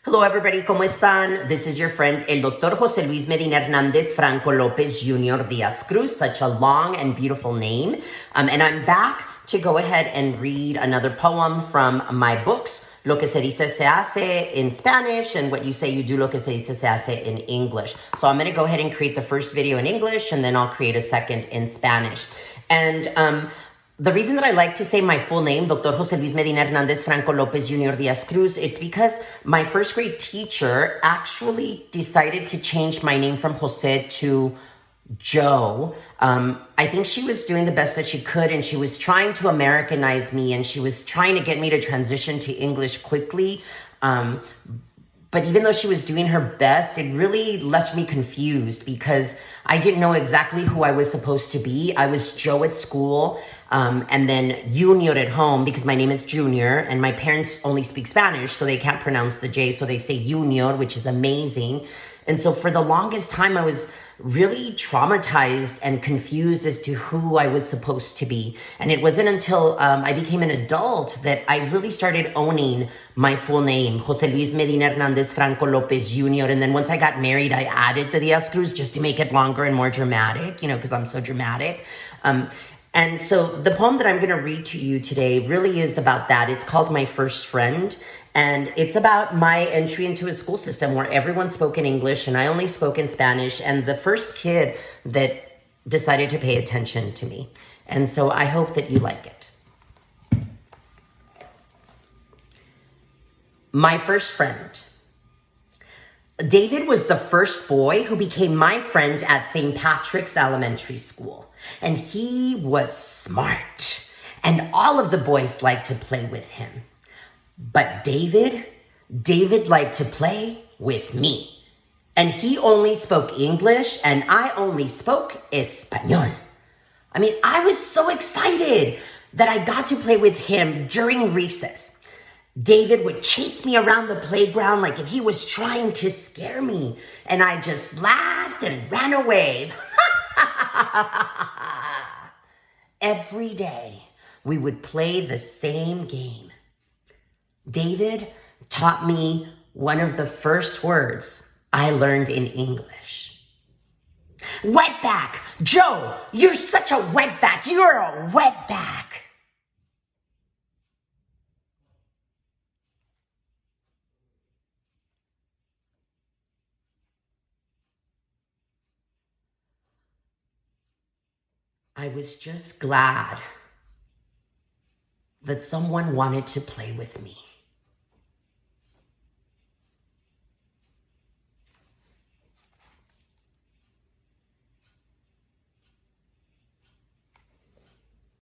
Hello everybody, ¿cómo están? This is your friend, el Dr. José Luis Medina Hernández Franco Lopez Jr. Diaz Cruz, such a long and beautiful name. And I'm back to go ahead and read another poem from my books, Lo que se dice se hace in Spanish, and what you say you do, lo que se dice se hace in English. So I'm going to go ahead and create the first video in English, and then I'll create a second in Spanish. And the reason that I like to say my full name, Dr. José Luis Medina Hernández Franco Lopez Jr. Diaz Cruz, it's because my first grade teacher actually decided to change my name from Jose to Joe. I think she was doing the best that she could, and she was trying to Americanize me, and she was trying to get me to transition to English quickly. But even though she was doing her best, it really left me confused because I didn't know exactly who I was supposed to be. I was Joe at school, and then Junior at home because my name is Junior, and my parents only speak Spanish, so they can't pronounce the J, so they say Junior, which is amazing. And so for the longest time, I was really traumatized and confused as to who I was supposed to be. And it wasn't until I became an adult that I really started owning my full name, José Luis Medina Hernández Franco Lopez Jr. And then once I got married, I added the Diaz Cruz just to make it longer and more dramatic, you know, because I'm so dramatic. And so the poem that I'm going to read to you today really is about that. It's called My First Friend. And it's about my entry into a school system where everyone spoke in English and I only spoke in Spanish. And the first kid that decided to pay attention to me. And so I hope that you like it. My first friend. David was the first boy who became my friend at St. Patrick's Elementary School. And he was smart. And all of the boys liked to play with him. But David liked to play with me. And he only spoke English and I only spoke Espanol. I mean, I was so excited that I got to play with him during recess. David would chase me around the playground like if he was trying to scare me. And I just laughed and ran away. Every day, we would play the same game. David taught me one of the first words I learned in English. Wetback! Joe, you're such a wetback. You're a wetback. I was just glad that someone wanted to play with me.